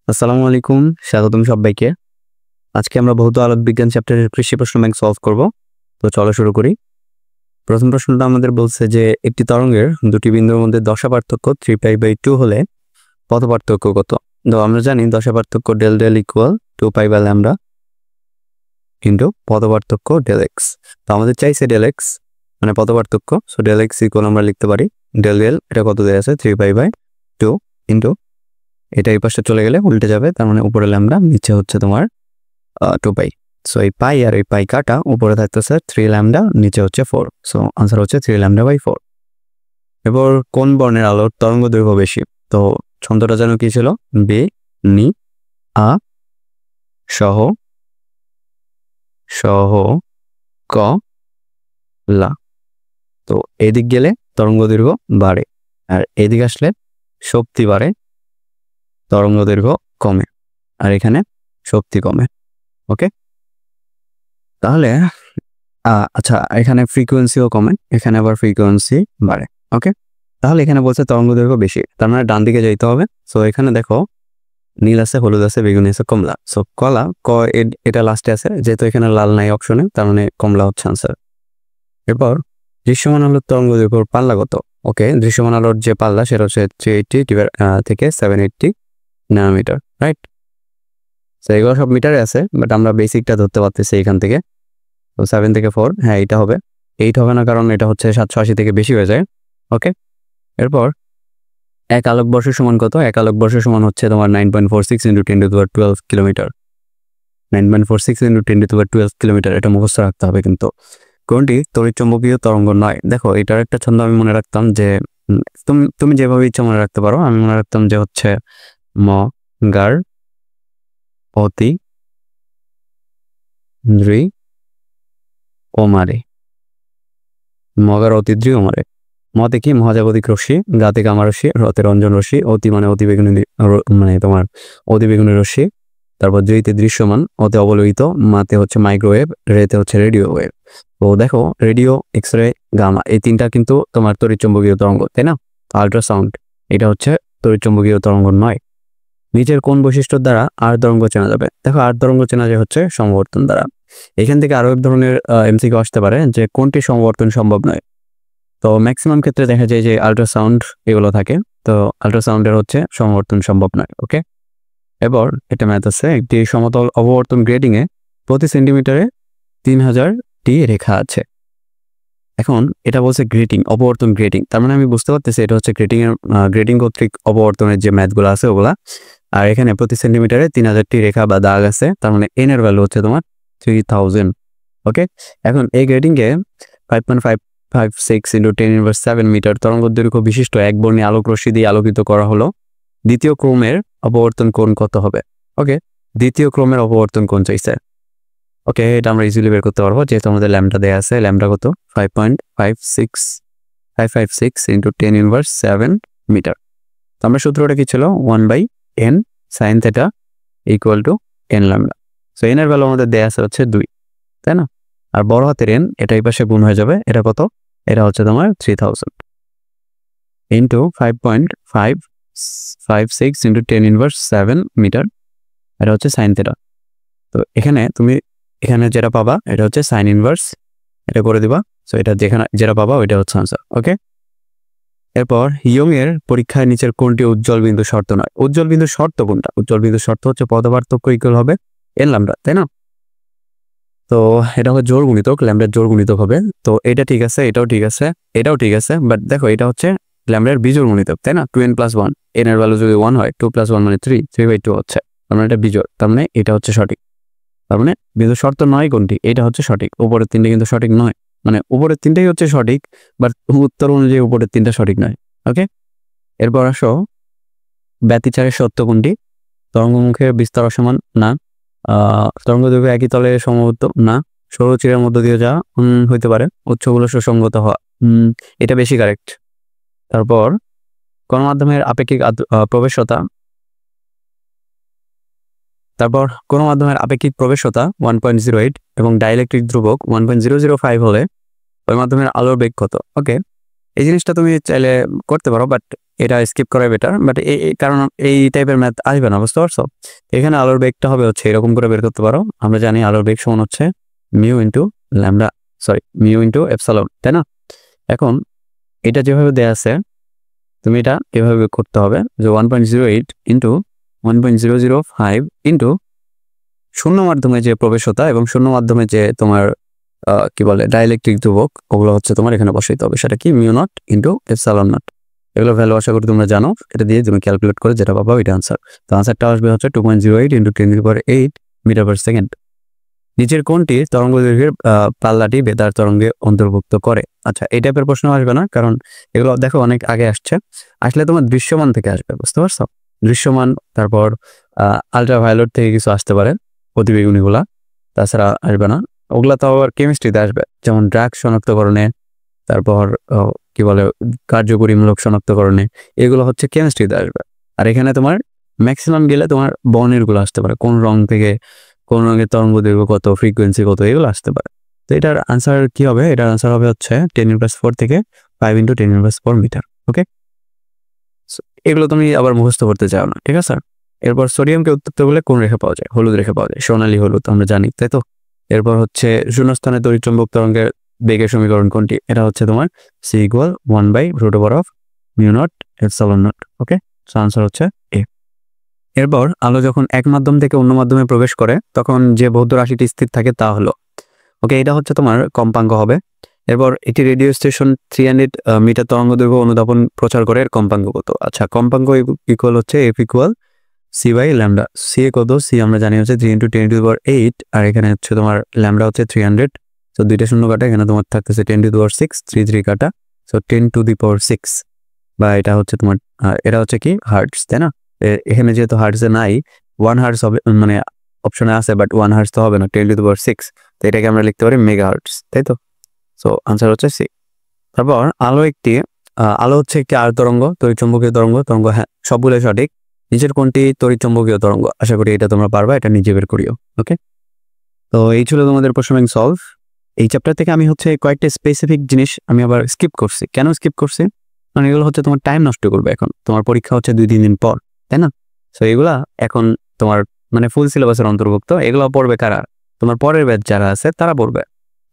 আসসালামু আলাইকুম, স্বাগতম সবাইকে। আজকে আমরা ভৌত আলোক বিজ্ঞান চ্যাপ্টারের কৃষি প্রশ্ন ব্যাংক সলভ করব। তো চলো শুরু করি। প্রথম প্রশ্নটা আমাদের বলছে যে একটি তরঙ্গের দুটি বিন্দুর মধ্যে দশা পার্থক্য 3π/2 হলে পথ পার্থক্য কত? তো আমরা জানি দশা পার্থক্য ডেল ডেল ইকুয়াল 2π/λ ইন্টু পথ পার্থক্য ডেল এক্স। তো আমাদের চাইছে ডেল এক্স মানে পথ পার্থক্য। সো ডেল এক্স ইকুয়াল আমরা লিখতে পারি ডেল ডেল, এটা কত দেওয়া আছে 3π/2 ইন্টু এটা এই পাশে চলে গেলে উল্টে যাবে, তার মানে উপরে ল্যামডা, নিচে হচ্ছে তোমার 2π। সো এই পাই আর এই পাই কাটা, উপরে থাকতেছে 3λ, নিচে হচ্ছে 4। সো আনসার হচ্ছে 3λ/4। এবার কোন বর্ণের আলোর তরঙ্গ দৈর্ঘ্য বেশি? তো ছন্দটা যেন কি ছিল? বে নি আ সহ সহ ক লা। তো এদিক গেলে তরঙ্গ দৈর্ঘ্য বাড়ে, আর এদিক আসলে শক্তি বাড়ে, তরঙ্গ দৈর্ঘ্য কমে, আর এখানে শক্তি কমে। ওকে, তাহলে আচ্ছা, এখানে ফ্রিকোয়েন্সিও কমে, এখানে আবার ফ্রিকোয়েন্সি বাড়ে। ওকে, তাহলে এখানে বলছে তরঙ্গ দৈর্ঘ্য বেশি, তার মানে ডান দিকে যাইতে হবে। সো এখানে দেখো নীল আছে, হলুদ আছে, বেগুনি আছে, কমলা। সো কলা এটা লাস্টে আছে, যেহেতু এখানে লাল নাই অপশনে, তার মানে কমলা হচ্ছে আনসার। এরপর দৃশ্যমান আলোর তরঙ্গ দৈর্ঘ্যর পাল্লা কত? ওকে, দৃশ্যমান আলোর যে পাল্লা সেটা হচ্ছে 380 থেকে 780 ন্যানোমিটার, রাইট? সো এগুলো সব মিটারে আছে, বাট আমরা বেসিকটা ধরতে পারতেছি এখান থেকে। তো 7 থেকে 4, হ্যাঁ এইটা হবে। 8 হবে না, কারণ এটা হচ্ছে 780 থেকে বেশি হয়ে যায়। ওকে, এরপর এক আলোকবর্ষ সমান কত? এক আলোকবর্ষ সমান হচ্ছে তোমার 9.46 × 10⁻12 কিলোমিটার। 9.46 × 10⁻12 কিলোমিটার, এটা মুখস্থ রাখতে হবে। কিন্তু কোনটি তড়িৎচুম্বকীয় তরঙ্গ নয়? দেখো এটার একটা ছন্দ আমি মনে রাখতাম যে তুমি যেভাবে ইচ্ছা মনে রাখতে পারো। আমি মনে রাখতাম যে হচ্ছে ম গার অতি দ্রি ওমারে, মগার অতিদ্রি ওমারে। মতে কি? মহাজাগতিক রশ্মি, গাতে গামা রশ্মি, রতে রঞ্জন রশ্মি, অতি মানে অতিবেগুনি, মানে তোমার অতিবেগুনি রশ্মি। তারপর দ্রিতে দৃশ্যমান, অতে অবলোহিত, মাতে হচ্ছে মাইক্রোওয়েভ, রেতে হচ্ছে রেডিও ওয়েভ। তো দেখো রেডিও, এক্স রে, গামা, এই তিনটা কিন্তু তোমার তড়িৎচুম্বকীয় তরঙ্গ, তাই না? আল্ট্রাসাউন্ড এটা হচ্ছে তড়িৎচুম্বকীয় তরঙ্গ নয়। নিচের কোন বৈশিষ্ট্যের দ্বারা আর তরঙ্গ চেনা যাবে? দেখো আর তরঙ্গ চেনা যায় হচ্ছে সমবর্তন দ্বারা। এখান থেকে আরো এক ধরনের এমসিকিউ আসতে পারে যে কোনটি সমবর্তন সম্ভব নয়। তো ম্যাক্সিমাম ক্ষেত্রে দেখা যায় যে আল্ট্রাসাউন্ড এগুলো থাকে, তো আল্ট্রাসাউন্ডের হচ্ছে সমবর্তন সম্ভব নয়। ওকে, এবার এটা ম্যাথ আছে, একটি সমতল অববর্তন গ্রেডিংয়ে প্রতি সেন্টিমিটারে 3000টি রেখা আছে। এখন এটা বলছে গ্রেডিং, অববর্তন গ্রেডিং, তার মানে আমি বুঝতে পারতেছি এটা হচ্ছে গ্রেডিং কর্তৃক অববর্তনের যে ম্যাথগুলো আছে ওগুলা। আর এখানে প্রতি সেন্টিমিটারে 3000টি রেখা বা দাগ আছে, তার মানে এন এর ভ্যালু হচ্ছে তোমার 3000। ওকে, এখন এই গ্রেডিংয়ে 5.556 × 10⁻7 মিটার তরঙ্গ দৈর্ঘ্য বিশিষ্ট এক বর্ণী আলোক রশ্মি দিয়ে আলোকিত করা হলো। দ্বিতীয় ক্রমের অপবর্তন কোণ কত হবে? ওকে, দ্বিতীয় ক্রমের অপবর্তন কোণ চাইছে। ওকে, এটা আমরা ইজিলি বের করতে পারবো, যেহেতু আমাদের ল্যামডা দেয়া আছে। ল্যামডা কত? 5.556 × 10⁻7 মিটার। তো আমরা সূত্রটা কি ছিল? 1/n sin θ = n lambda. So n এর ভ্যালু আমাদের দেয়া আছে হচ্ছে 2, তাই না? আর বড় হাতের n, এটা এই পাশে গুণ হয়ে যাবে। এটা কত? এটা হচ্ছে তোমার 3000 ইন্টু 5.556 × 10⁻7 মিটার, এটা হচ্ছে সাইন থেটা। তো এখানে যেটা পাবা এটা হচ্ছে সাইন ইনভার্স, এটা করে দিবা। সো এটা যেটা পাবা ওইটা হচ্ছে আনসার। ওকে, এরপর ইয়ং এর পরীক্ষায় নিচের কোনটি উজ্জ্বল বিন্দু শর্ত নয়? উজ্জ্বল বিন্দু শর্ত কোনটা? উজ্জ্বল বিন্দু শর্ত হচ্ছে পথ পার্থক্য ইকুয়াল হবে n ল্যামডা, তাই না? তো এটা হবে জোড় গুণিতক, ল্যামডার জোড় গুণিতক হবে। তো এটা ঠিক আছে, এটাও ঠিক আছে, এটাও ঠিক আছে, বাট দেখো এটা হচ্ছে ল্যামডার বিজোড় গুণিতক, তাই না? 2n + 1, n এর ভ্যালু যদি 1 হয়, 2 + 1 মানে 3, 3/2 হচ্ছে, তার মানে এটা বিজোড়, তার মানে এটা হচ্ছে সঠিক। তার মানে বিন্দু শর্ত নয় কোনটি? এটা হচ্ছে সঠিক। উপরের তিনটে কিন্তু সঠিক নয়, মানে উপরের তিনটেই হচ্ছে সঠিক, বাট উত্তর অনুযায়ী উপরের তিনটা সঠিক নয়। ওকে, এরপর আসো ব্যতিচারের সত্য কোনটি? তরঙ্গমুখের বিস্তার অসমান না, তরঙ্গ দৈর্ঘ্য একই তলে সমবর্ত না, সৌরচিরের মধ্য দিয়ে যা হইতে পারে, উৎসগুলো সুসংগত হওয়া, এটা বেশি কারেক্ট। তারপর গণমাধ্যমের আপেক্ষিক প্রবেশতা, আপেক্ষিক প্রবেশতা 1.08 এবং ডাইইলেকট্রিক ধ্রুবক 1.005 হলে ওই মাধ্যমের আলোর বেগ কত? ওকে, এই জিনিসটা তুমি চাইলে করতে পারো, বাট এটা স্কিপ করা বেটার, বাট কারণ এই টাইপের ম্যাথ আসবে না, বুঝতে পারছো? এখানে আলোর বেগটা হবে হচ্ছে এরকম করে বের করতে পারো। আমরা জানি আলোর বেগ সমান হচ্ছে mu into lambda, sorry mu into epsilon, তাই না? এখন এটা যেভাবে দেয়া আছে তুমি এটা এভাবে করতে হবে যে 1.08 ইন্টু 1.005 ইন্টু শূন্য মাধ্যমে যে প্রবেশতা এবং শূন্য মাধ্যমে যে তোমার কি বলে ডাইইলেকট্রিক ধ্রুবক, ওগুলো হচ্ছে তোমার এখানে বসাইতে হবে। সেটা কি mu not into epsilon not. এগুলো ভ্যালু আশা করি তোমরা জানো, এটা দিয়ে তুমি ক্যালকুলেট করে যেটা পাবা ওইটা আনসার। তো আনসারটা আসবে হচ্ছে 2.08 ইন্টু 10⁸ মিটার পার সেকেন্ড। নিচের কোনটি তরঙ্গ দৈর্ঘ্যের পাল্লাটি বেতার তরঙ্গে অন্তর্ভুক্ত করে? আচ্ছা, এই টাইপের প্রশ্ন আসবে না, কারণ এগুলো দেখো অনেক আগে আসছে। আসলে তোমার দৃশ্যমান থেকে আসবে, বুঝতে পারছো? দৃশ্যমান, তারপর আলট্রাভায়োলেট থেকে কিছু আসতে পারে অতিবেগুনিগুলা, তাছাড়া আসবে না। ওগুলা তো আবার কেমিস্ট্রিতে আসবে, যেমন ড্রাগ শনাক্তকরণে, তারপর কি বলে কার্যকরীমূলক শনাক্তকরণে, এগুলো হচ্ছে কেমিস্ট্রিতে আসবে। আর এখানে তোমার ম্যাক্সিমাম গেলে তোমার বর্ণের গুলো আসতে পারে, কোন রং থেকে কোন রঙের তরঙ্গ দৈর্ঘ্য কত, ফ্রিকোয়েন্সি কত, এগুলো আসতে পারে। তো এটার আনসার কি হবে? এটার আনসার হবে হচ্ছে 10⁻⁴ থেকে 5 × 10⁻⁴ মিটার। ওকে, এগুলো তুমি আবার মুখস্থ করতে চাও না, ঠিক আছে? এরপর সোডিয়ামকে উত্তপ্ত করলে কোন রেখা পাওয়া যায়? হলুদ রেখা পাওয়া যায়, সোনালী হলুদ, আমরা জানি, তাই তো? এরপর হচ্ছে শূন্যস্থানে তড়িৎচুম্বক তরঙ্গের বেগের সমীকরণ কোনটি? এটা হচ্ছে তোমার c = 1/√μ0 ওকে, সো আনসার হচ্ছে এ। এরপর আলো যখন এক মাধ্যম থেকে অন্য মাধ্যমে প্রবেশ করে তখন যে ভৌত রাশিটি স্থির থাকে তা হলো, ওকে, এটা হচ্ছে তোমার কম্পাঙ্ক হবে। এরপর একটি রেডিও স্টেশন 300 মিটার তরঙ্গ দৈর্ঘ্য অনুধাবন প্রচার করে, এর কম্পাঙ্ক কত? আচ্ছা, কম্পাঙ্ক ইকুয়াল হচ্ছে f = c/λ। c কত? c আমরা জানি হচ্ছে 3 × 10⁸, আর এখানে হচ্ছে তোমার ল্যামডা হচ্ছে 300। তো দুইটা শূন্য কাটা, এখানে তোমার থাকতেছে 10⁶, 3 কাটা, সো 10⁶, বা এটা হচ্ছে তোমার এটা হচ্ছে কি হার্টস, তাই না? এখানে যেহেতু হার্টসে নাই, 1 হার্টস হবে, মানে অপশনে আছে, বাট 1 হার্টস তো হবে না, 10⁶। তো এটাকে আমরা লিখতে পারি মেগা হার্টস, তাই তো? সো আনসার হচ্ছে সি। তারপর আলো হচ্ছে একটি আয়ত তরঙ্গ, তড়িৎচুম্বকীয় তরঙ্গ, হ্যাঁ সবগুলো সঠিক। নিচের কোনটি তড়িৎচুম্বকীয় তরঙ্গ? আশা করি এটা তোমরা পারবা, এটা নিজে বের করিও। ওকে, তো এই ছিল তোমাদের প্রশ্ন ব্যাংক সলভ। এই চ্যাপ্টার থেকে আমি হচ্ছে কয়েকটা স্পেসিফিক জিনিস আমি আবার স্কিপ করছি। কেন স্কিপ করছি? মানে এগুলো হচ্ছে তোমার টাইম নষ্ট করবে। এখন তোমার পরীক্ষা হচ্ছে 2-3 দিন পর, তাই না? সো এগুলা এখন তোমার মানে ফুল সিলেবাসের অন্তর্ভুক্ত। এগুলো পড়বে কারা? তোমার পরের ব্যাচ যারা আছে তারা পড়বে,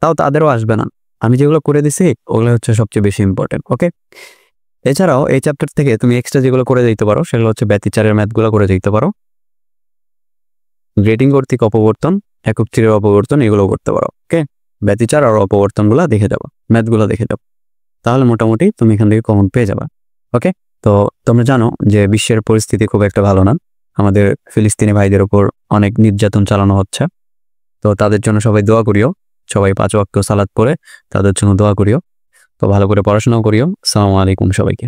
তাও তাদেরও আসবে না। আমি যেগুলো করে দিছি ওগুলো হচ্ছে সবচেয়ে বেশি ইম্পর্টেন্ট। ওকে, এছাড়াও এই চ্যাপ্টার থেকে তুমি এক্সট্রা যেগুলো করে দিতে পারো সেগুলো হচ্ছে ব্যতিচারের ম্যাথগুলো করে দিতে পারো, গ্রেটিং কর্তৃক অপবর্তন, একক চিরের অপবর্তন, এগুলো করতে পারো। ওকে, ব্যতিচার আর অপবর্তনগুলো দেখে যাবো, ম্যাথগুলো দেখে যাবো, তাহলে মোটামুটি তুমি এখান থেকে কমন পেয়ে যাবা। ওকে, তো তোমরা জানো যে বিশ্বের পরিস্থিতি খুব একটা ভালো না, আমাদের ফিলিস্তিনি ভাইদের উপর অনেক নির্যাতন চালানো হচ্ছে। তো তাদের জন্য সবাই দোয়া করিও, সবাই 5 ওয়াক্ত সালাত পড়ে তাদের জন্য দোয়া করিও। তো ভালো করে পড়াশোনাও করিও। আসসালামু আলাইকুম সবাইকে।